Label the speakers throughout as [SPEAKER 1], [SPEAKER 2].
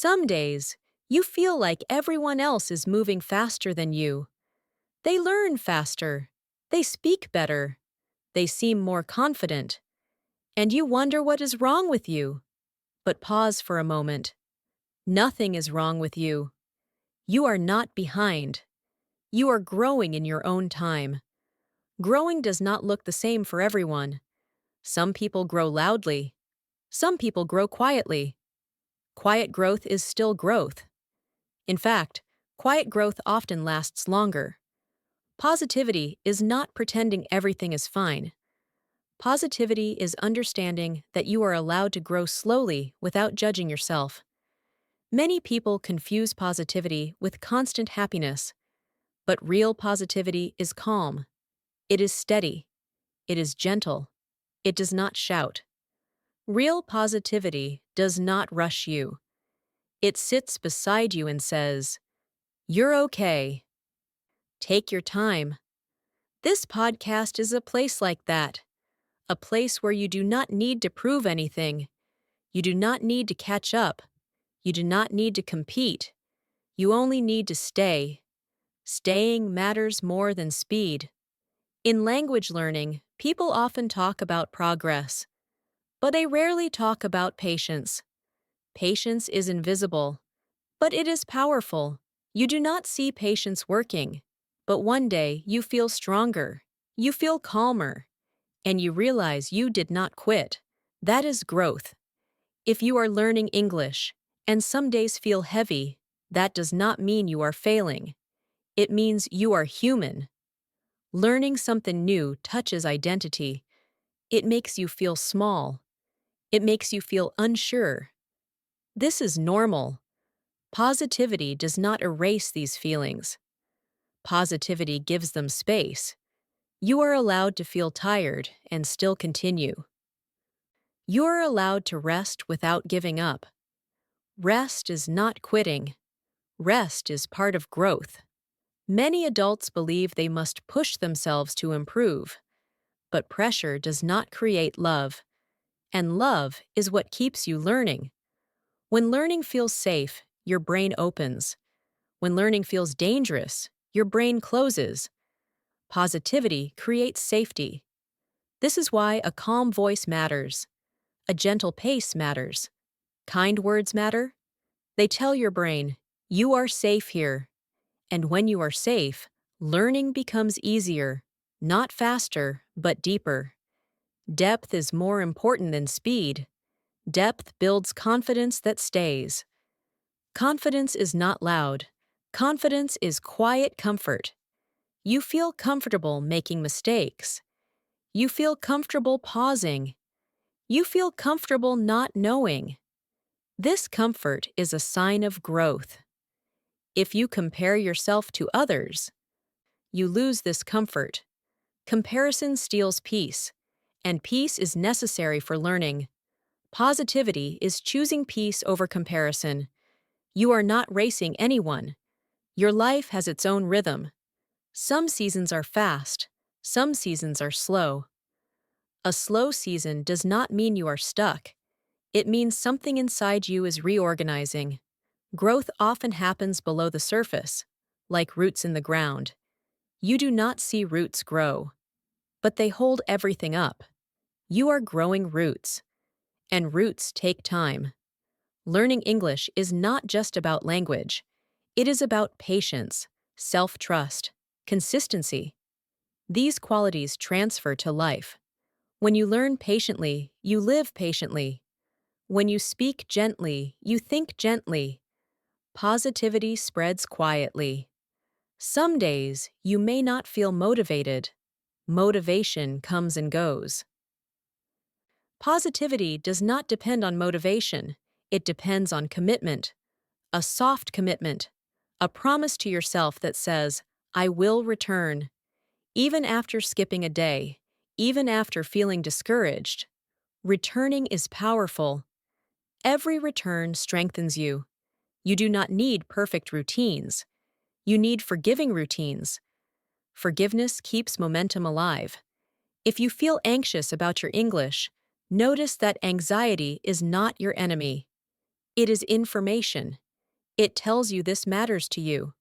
[SPEAKER 1] Some days, you feel like everyone else is moving faster than you. They learn faster. They speak better. They seem more confident. And you wonder what is wrong with you. But pause for a moment. Nothing is wrong with you. You are not behind. You are growing in your own time. Growing does not look the same for everyone. Some people grow loudly. Some people grow quietly. Quiet growth is still growth. In fact, quiet growth often lasts longer. Positivity is not pretending everything is fine. Positivity is understanding that you are allowed to grow slowly without judging yourself. Many people confuse positivity with constant happiness, but real positivity is calm. It is steady. It is gentle. It does not shout. Real positivity does not rush you. It sits beside you and says, "You're okay. Take your time." This podcast is a place like that. A place where you do not need to prove anything. You do not need to catch up. You do not need to compete. You only need to stay. Staying matters more than speed. In language learning, people often talk about progress, but they rarely talk about patience. Patience is invisible, but it is powerful. You do not see patience working, but one day you feel stronger, you feel calmer, and you realize you did not quit. That is growth. If you are learning English, and some days feel heavy, that does not mean you are failing. It means you are human. Learning something new touches identity. It makes you feel small. It makes you feel unsure. This is normal. Positivity does not erase these feelings. Positivity gives them space. You are allowed to feel tired and still continue. You are allowed to rest without giving up. Rest is not quitting. Rest is part of growth. Many adults believe they must push themselves to improve, but pressure does not create love, and love is what keeps you learning. When learning feels safe, your brain opens. When learning feels dangerous, your brain closes. Positivity creates safety. This is why a calm voice matters. A gentle pace matters. Kind words matter. They tell your brain, you are safe here. And when you are safe, learning becomes easier, not faster, but deeper. Depth is more important than speed. Depth builds confidence that stays. Confidence is not loud. Confidence is quiet comfort. You feel comfortable making mistakes. You feel comfortable pausing. You feel comfortable not knowing. This comfort is a sign of growth. If you compare yourself to others, you lose this comfort. Comparison steals peace, and peace is necessary for learning. Positivity is choosing peace over comparison. You are not racing anyone. Your life has its own rhythm. Some seasons are fast, some seasons are slow. A slow season does not mean you are stuck. It means something inside you is reorganizing. Growth often happens below the surface, like roots in the ground. You do not see roots grow, but they hold everything up. You are growing roots, and roots take time. Learning English is not just about language. It is about patience, self-trust, consistency. These qualities transfer to life. When you learn patiently, you live patiently. When you speak gently, you think gently. Positivity spreads quietly. Some days, you may not feel motivated. Motivation comes and goes. Positivity does not depend on motivation. It depends on commitment. A soft commitment. A promise to yourself that says, I will return. Even after skipping a day, even after feeling discouraged. Returning is powerful. Every return strengthens you. You do not need perfect routines. You need forgiving routines. Forgiveness keeps momentum alive. If you feel anxious about your English, notice that anxiety is not your enemy. It is information. It tells you this matters to you.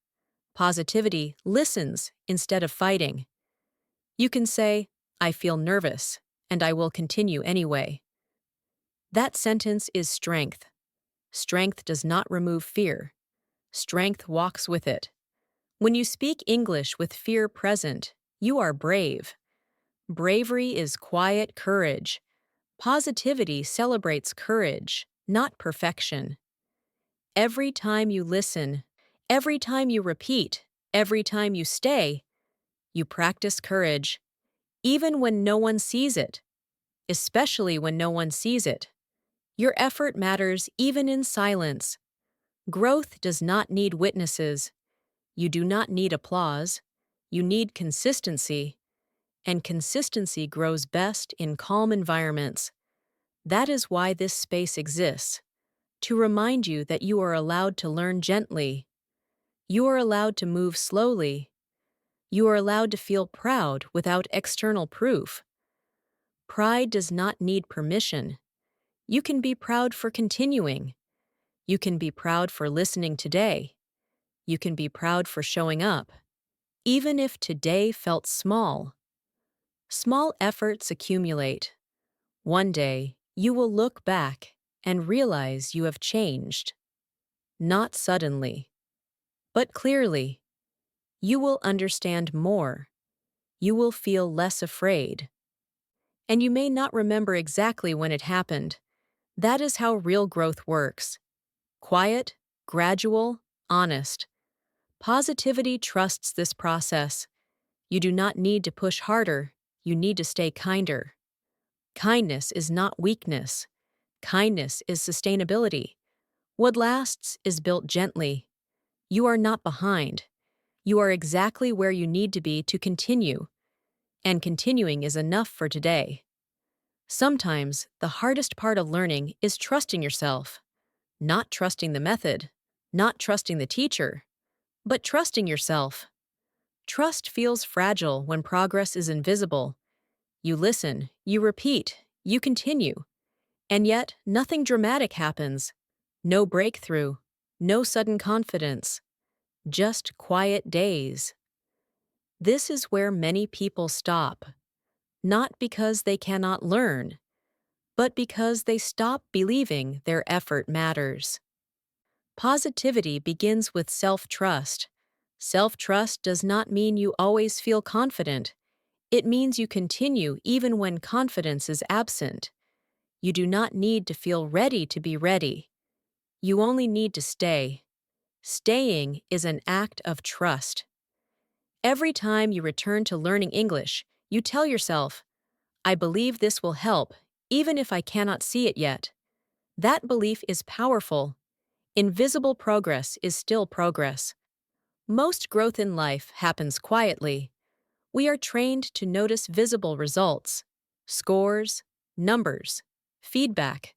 [SPEAKER 1] Positivity listens instead of fighting. You can say, I feel nervous, and I will continue anyway. That sentence is strength. Strength does not remove fear. Strength walks with it. When you speak English with fear present, you are brave. Bravery is quiet courage. Positivity celebrates courage, not perfection. Every time you listen, every time you repeat, every time you stay, you practice courage, even when no one sees it, especially when no one sees it. Your effort matters even in silence. Growth does not need witnesses. You do not need applause. You need consistency. And consistency grows best in calm environments. That is why this space exists, to remind you that you are allowed to learn gently. You are allowed to move slowly. You are allowed to feel proud without external proof. Pride does not need permission. You can be proud for continuing. You can be proud for listening today. You can be proud for showing up, even if today felt small. Small efforts accumulate. One day, you will look back and realize you have changed. Not suddenly, but clearly. You will understand more. You will feel less afraid. And you may not remember exactly when it happened. That is how real growth works. Quiet, gradual, honest. Positivity trusts this process. You do not need to push harder. You need to stay kinder. Kindness is not weakness. Kindness is sustainability. What lasts is built gently. You are not behind. You are exactly where you need to be to continue. And continuing is enough for today. Sometimes the hardest part of learning is trusting yourself. Not trusting the method, not trusting the teacher, but trusting yourself. Trust feels fragile when progress is invisible. You listen, you repeat, you continue. And yet, nothing dramatic happens. No breakthrough, no sudden confidence. Just quiet days. This is where many people stop. Not because they cannot learn, but because they stop believing their effort matters. Positivity begins with self-trust. Self-trust does not mean you always feel confident. It means you continue even when confidence is absent. You do not need to feel ready to be ready. You only need to stay. Staying is an act of trust. Every time you return to learning English, you tell yourself, I believe this will help, even if I cannot see it yet. That belief is powerful. Invisible progress is still progress. Most growth in life happens quietly. We are trained to notice visible results, scores, numbers, feedback.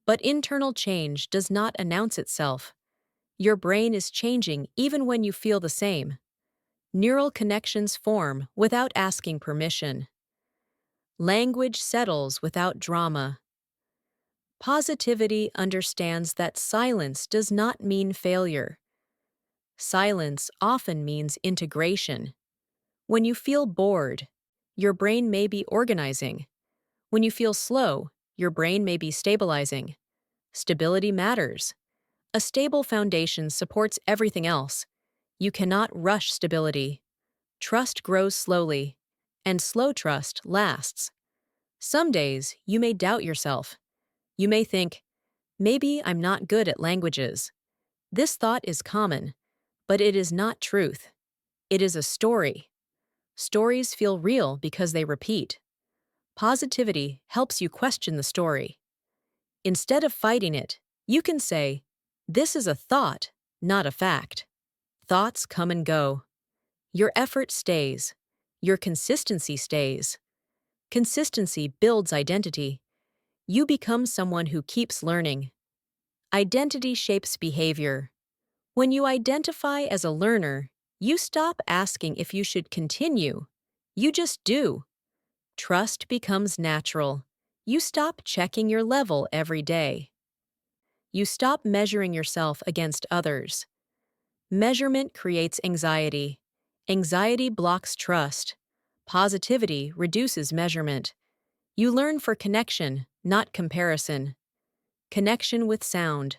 [SPEAKER 1] But internal change does not announce itself. Your brain is changing even when you feel the same. Neural connections form without asking permission. Language settles without drama. Positivity understands that silence does not mean failure. Silence often means integration. When you feel bored, your brain may be organizing. When you feel slow, your brain may be stabilizing. Stability matters. A stable foundation supports everything else. You cannot rush stability. Trust grows slowly, and slow trust lasts. Some days, you may doubt yourself. You may think, maybe I'm not good at languages. This thought is common, but it is not truth. It is a story. Stories feel real because they repeat. Positivity helps you question the story. Instead of fighting it, you can say, this is a thought, not a fact. Thoughts come and go. Your effort stays. Your consistency stays. Consistency builds identity. You become someone who keeps learning. Identity shapes behavior. When you identify as a learner, you stop asking if you should continue. You just do. Trust becomes natural. You stop checking your level every day. You stop measuring yourself against others. Measurement creates anxiety. Anxiety blocks trust. Positivity reduces measurement. You learn for connection, not comparison. Connection with sound.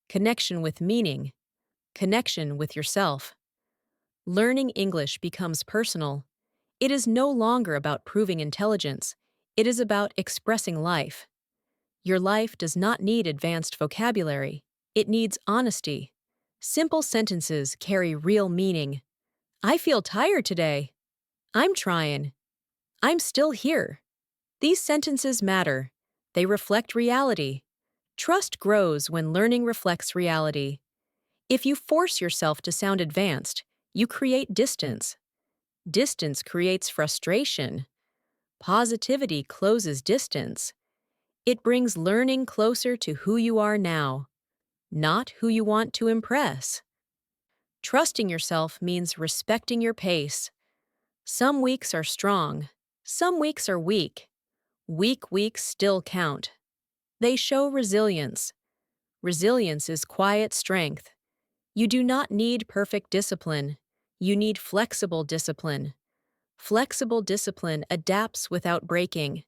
[SPEAKER 1] Connection with meaning. Connection with yourself. Learning English becomes personal. It is no longer about proving intelligence. It is about expressing life. Your life does not need advanced vocabulary. It needs honesty. Simple sentences carry real meaning. I feel tired today. I'm trying. I'm still here. These sentences matter. They reflect reality. Trust grows when learning reflects reality. If you force yourself to sound advanced, you create distance. Distance creates frustration. Positivity closes distance. It brings learning closer to who you are now, not who you want to impress. Trusting yourself means respecting your pace. Some weeks are strong. Some weeks are weak. Weak weeks still count. They show resilience. Resilience is quiet strength. You do not need perfect discipline. You need flexible discipline. Flexible discipline adapts without breaking.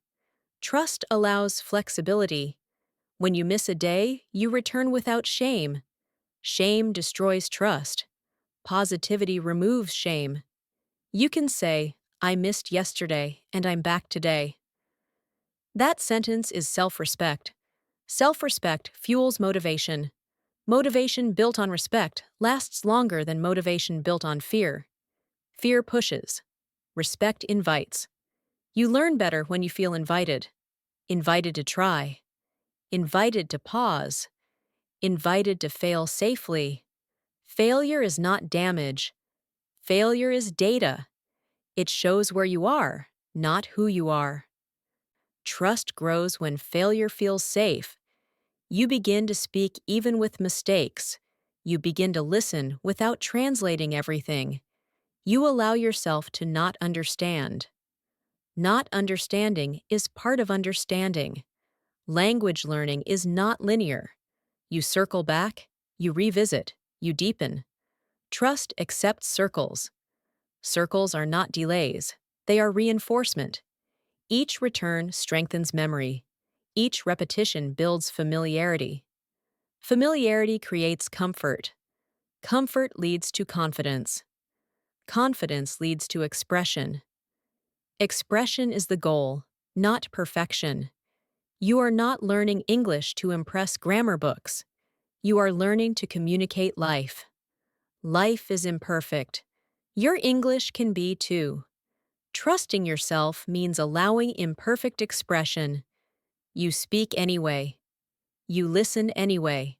[SPEAKER 1] Trust allows flexibility. When you miss a day, you return without shame. Shame destroys trust. Positivity removes shame. You can say, I missed yesterday and I'm back today. That sentence is self-respect. Self-respect fuels motivation. Motivation built on respect lasts longer than motivation built on fear. Fear pushes. Respect invites. You learn better when you feel invited. Invited to try. Invited to pause. Invited to fail safely. Failure is not damage. Failure is data. It shows where you are, not who you are. Trust grows when failure feels safe. You begin to speak even with mistakes. You begin to listen without translating everything. You allow yourself to not understand. Not understanding is part of understanding. Language learning is not linear. You circle back, you revisit, you deepen. Trust accepts circles. Circles are not delays. They are reinforcement. Each return strengthens memory. Each repetition builds familiarity. Familiarity creates comfort. Comfort leads to confidence. Confidence leads to expression. Expression is the goal, not perfection. You are not learning English to impress grammar books. You are learning to communicate life. Life is imperfect. Your English can be too. Trusting yourself means allowing imperfect expression. You speak anyway. You listen anyway.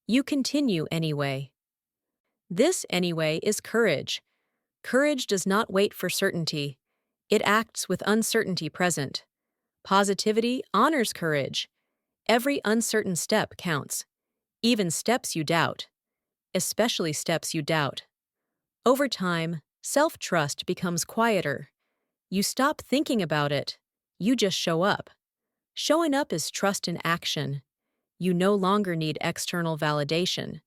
[SPEAKER 1] You continue anyway. This anyway is courage. Courage does not wait for certainty. It acts with uncertainty present. Positivity honors courage. Every uncertain step counts. Even steps you doubt. Especially steps you doubt. Over time, self-trust becomes quieter. You stop thinking about it. You just show up. Showing up is trust in action. You no longer need external validation.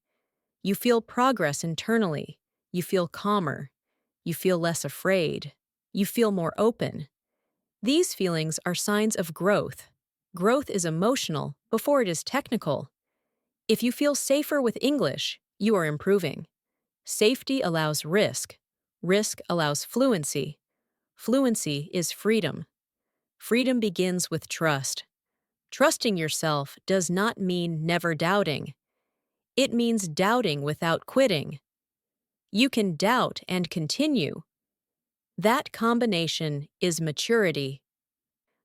[SPEAKER 1] You feel progress internally. You feel calmer. You feel less afraid. You feel more open. These feelings are signs of growth. Growth is emotional before it is technical. If you feel safer with English, you are improving. Safety allows risk. Risk allows fluency. Fluency is freedom. Freedom begins with trust. Trusting yourself does not mean never doubting. It means doubting without quitting. You can doubt and continue. That combination is maturity.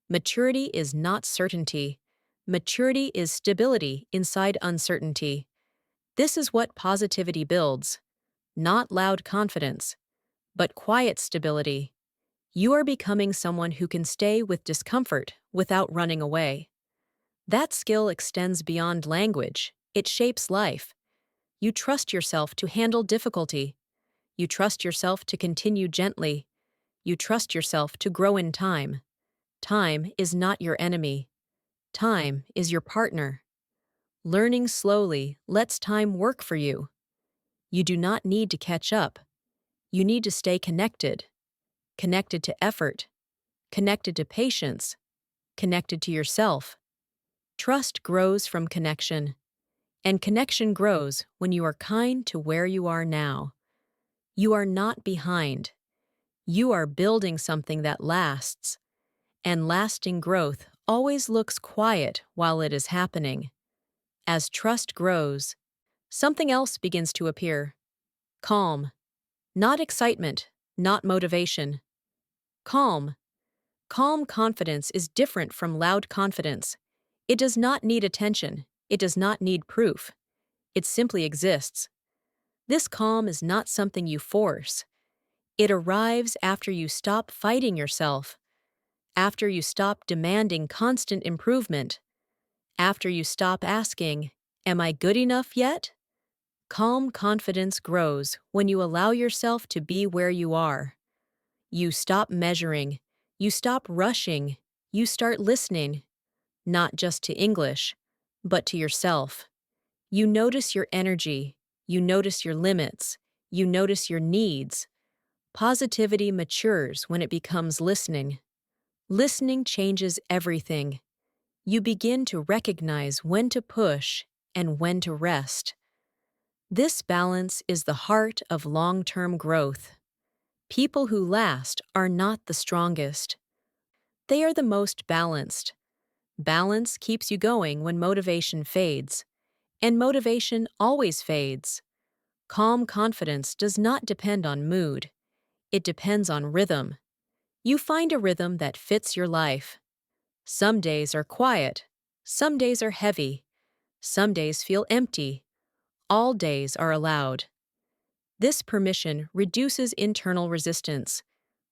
[SPEAKER 1] Maturity is not certainty. Maturity is stability inside uncertainty. This is what positivity builds. Not loud confidence, but quiet stability. You are becoming someone who can stay with discomfort without running away. That skill extends beyond language. It shapes life. You trust yourself to handle difficulty. You trust yourself to continue gently. You trust yourself to grow in time. Time is not your enemy. Time is your partner. Learning slowly lets time work for you. You do not need to catch up. You need to stay connected. Connected to effort. Connected to patience. Connected to yourself. Trust grows from connection. And connection grows when you are kind to where you are now. You are not behind. You are building something that lasts. And lasting growth always looks quiet while it is happening. As trust grows, something else begins to appear. Calm. Not excitement, not motivation. Calm. Calm confidence is different from loud confidence. It does not need attention. It does not need proof. It simply exists. This calm is not something you force. It arrives after you stop fighting yourself, after you stop demanding constant improvement, after you stop asking, "Am I good enough yet?" Calm confidence grows when you allow yourself to be where you are. You stop measuring, you stop rushing, you start listening, not just to English, but to yourself. You notice your energy, you notice your limits, you notice your needs. Positivity matures when it becomes listening. Listening changes everything. You begin to recognize when to push and when to rest. This balance is the heart of long-term growth. People who last are not the strongest. They are the most balanced. Balance keeps you going when motivation fades. And motivation always fades. Calm confidence does not depend on mood. It depends on rhythm. You find a rhythm that fits your life. Some days are quiet. Some days are heavy. Some days feel empty. All days are allowed. This permission reduces internal resistance.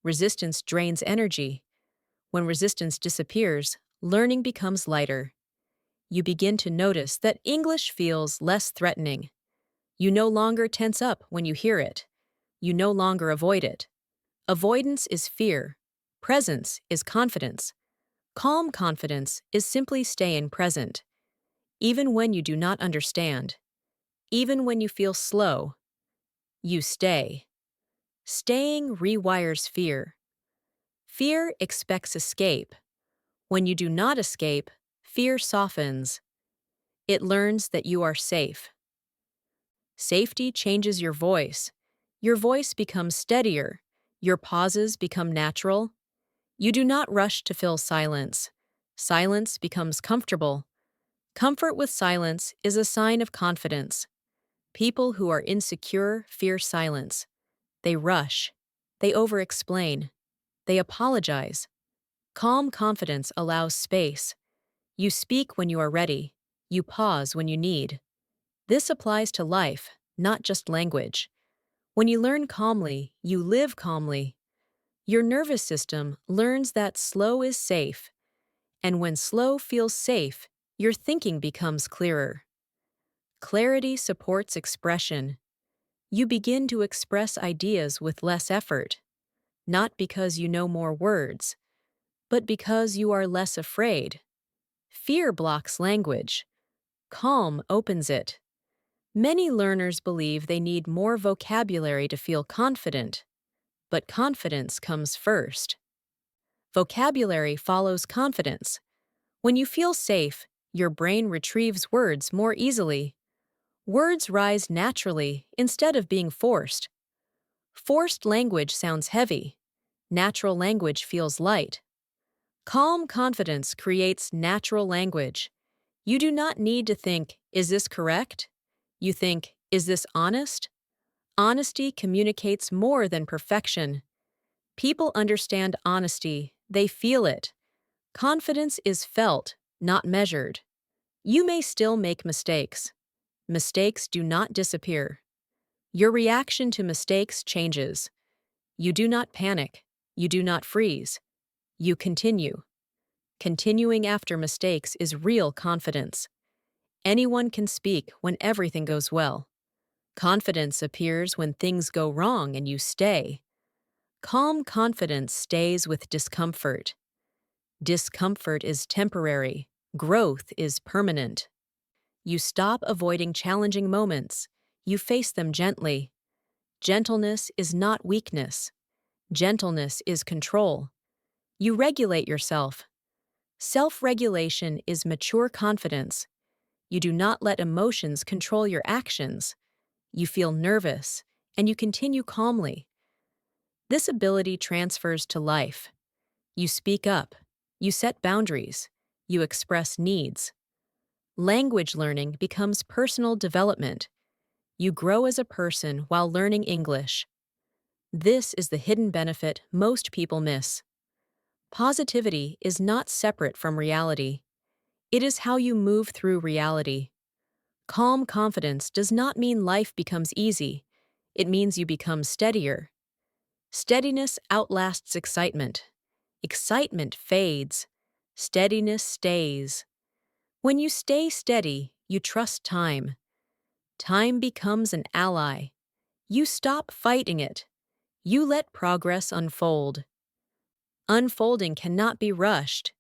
[SPEAKER 1] Resistance drains energy. When resistance disappears, learning becomes lighter. You begin to notice that English feels less threatening. You no longer tense up when you hear it. You no longer avoid it. Avoidance is fear. Presence is confidence. Calm confidence is simply staying present. Even when you do not understand. Even when you feel slow. You stay. Staying rewires fear. Fear expects escape. When you do not escape, fear softens. It learns that you are safe. Safety changes your voice. Your voice becomes steadier. Your pauses become natural. You do not rush to fill silence. Silence becomes comfortable. Comfort with silence is a sign of confidence. People who are insecure fear silence. They rush. They over-explain. They apologize. Calm confidence allows space. You speak when you are ready. You pause when you need. This applies to life, not just language. When you learn calmly, you live calmly. Your nervous system learns that slow is safe. And when slow feels safe, your thinking becomes clearer. Clarity supports expression. You begin to express ideas with less effort, not because you know more words, but because you are less afraid. Fear blocks language. Calm opens it. Many learners believe they need more vocabulary to feel confident, but confidence comes first. Vocabulary follows confidence. When you feel safe, your brain retrieves words more easily. Words rise naturally instead of being forced. Forced language sounds heavy. Natural language feels light. Calm confidence creates natural language. You do not need to think, "Is this correct?" You think, "Is this honest?" Honesty communicates more than perfection. People understand honesty, they feel it. Confidence is felt, not measured. You may still make mistakes. Mistakes do not disappear. Your reaction to mistakes changes. You do not panic. You do not freeze. You continue. Continuing after mistakes is real confidence. Anyone can speak when everything goes well. Confidence appears when things go wrong and you stay. Calm confidence stays with discomfort. Discomfort is temporary. Growth is permanent. You stop avoiding challenging moments. You face them gently. Gentleness is not weakness. Gentleness is control. You regulate yourself. Self-regulation is mature confidence. You do not let emotions control your actions. You feel nervous, and you continue calmly. This ability transfers to life. You speak up. You set boundaries. You express needs. Language learning becomes personal development. You grow as a person while learning English. This is the hidden benefit most people miss. Positivity is not separate from reality. It is how you move through reality. Calm confidence does not mean life becomes easy. It means you become steadier. Steadiness outlasts excitement. Excitement fades. Steadiness stays. When you stay steady, you trust time. Time becomes an ally. You stop fighting it. You let progress unfold. Unfolding cannot be rushed.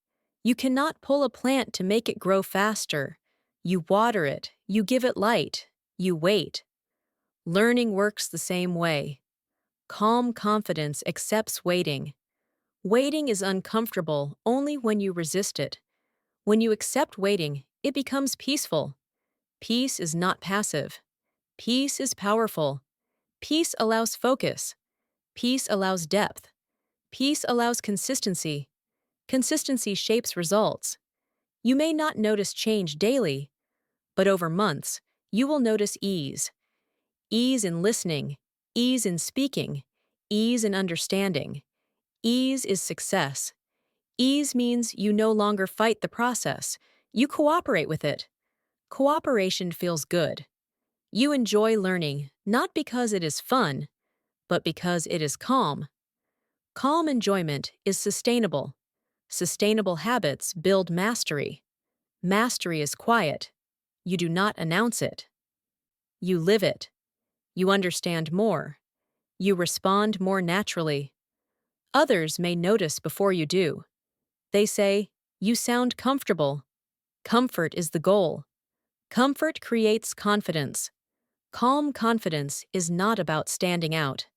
[SPEAKER 1] You cannot pull a plant to make it grow faster. You water it, you give it light, you wait. Learning works the same way. Calm confidence accepts waiting. Waiting is uncomfortable only when you resist it. When you accept waiting, it becomes peaceful. Peace is not passive. Peace is powerful. Peace allows focus. Peace allows depth. Peace allows consistency. Consistency shapes results. You may not notice change daily, but over months, you will notice ease. Ease in listening, ease in speaking, ease in understanding. Ease is success. Ease means you no longer fight the process. You cooperate with it. Cooperation feels good. You enjoy learning, not because it is fun, but because it is calm. Calm enjoyment is sustainable. Sustainable habits build mastery. Mastery is quiet. You do not announce it. You live it. You understand more. You respond more naturally. Others may notice before you do. They say, "You sound comfortable." Comfort is the goal. Comfort creates confidence. Calm confidence is not about standing out.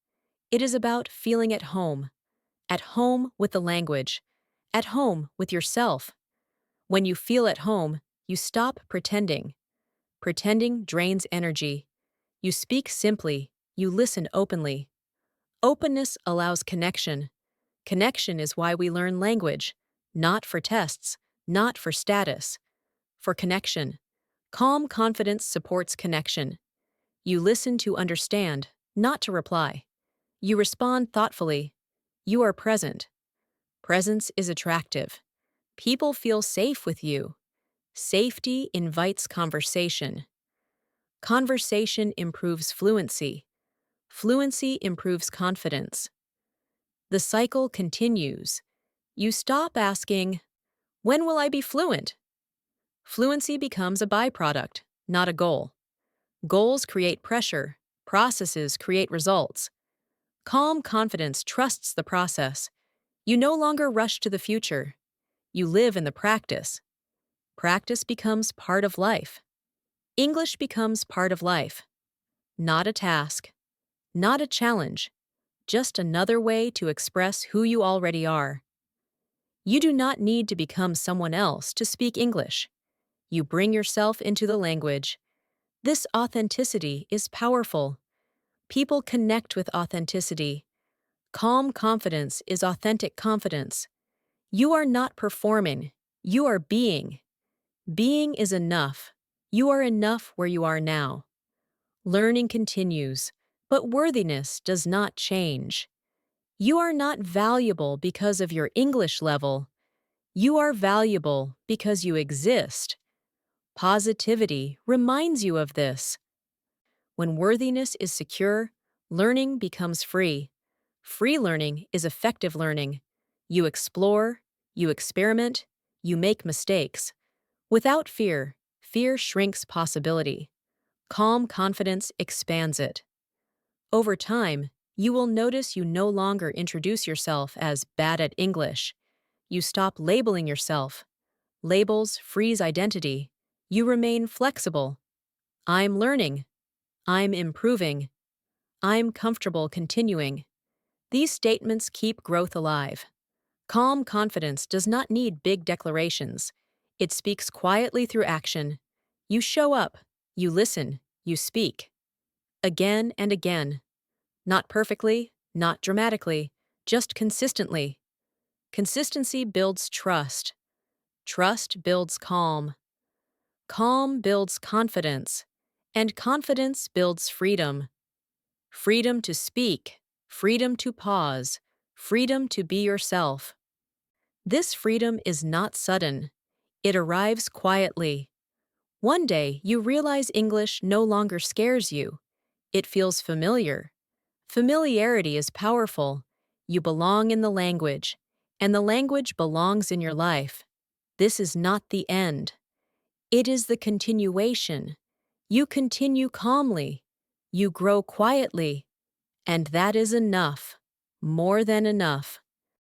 [SPEAKER 1] It is about feeling at home with the language, at home with yourself. When you feel at home, you stop pretending. Pretending drains energy. You speak simply, you listen openly. Openness allows connection. Connection is why we learn language, not for tests, not for status, for connection. Calm confidence supports connection. You listen to understand, not to reply. You respond thoughtfully. You are present. Presence is attractive. People feel safe with you. Safety invites conversation. Conversation improves fluency. Fluency improves confidence. The cycle continues. You stop asking, "When will I be fluent?" Fluency becomes a byproduct, not a goal. Goals create pressure. Processes create results. Calm confidence trusts the process. You no longer rush to the future. You live in the practice. Practice becomes part of life. English becomes part of life. Not a task. Not a challenge. Just another way to express who you already are. You do not need to become someone else to speak English. You bring yourself into the language. This authenticity is powerful. People connect with authenticity. Calm confidence is authentic confidence. You are not performing. You are being. Being is enough. You are enough where you are now. Learning continues, but worthiness does not change. You are not valuable because of your English level. You are valuable because you exist. Positivity reminds you of this. When worthiness is secure, learning becomes free. Free learning is effective learning. You explore, you experiment, you make mistakes. Without fear, fear shrinks possibility. Calm confidence expands it. Over time, you will notice you no longer introduce yourself as bad at English. You stop labeling yourself. Labels freeze identity. You remain flexible. I'm learning. I'm improving. I'm comfortable continuing. These statements keep growth alive. Calm confidence does not need big declarations. It speaks quietly through action. You show up, you listen, you speak. Again and again. Not perfectly, not dramatically, just consistently. Consistency builds trust. Trust builds calm. Calm builds confidence. And confidence builds freedom. Freedom to speak, freedom to pause, freedom to be yourself. This freedom is not sudden. It arrives quietly. One day, you realize English no longer scares you. It feels familiar. Familiarity is powerful. You belong in the language, and the language belongs in your life. This is not the end. It is the continuation. You continue calmly. You grow quietly. And that is enough. More than enough.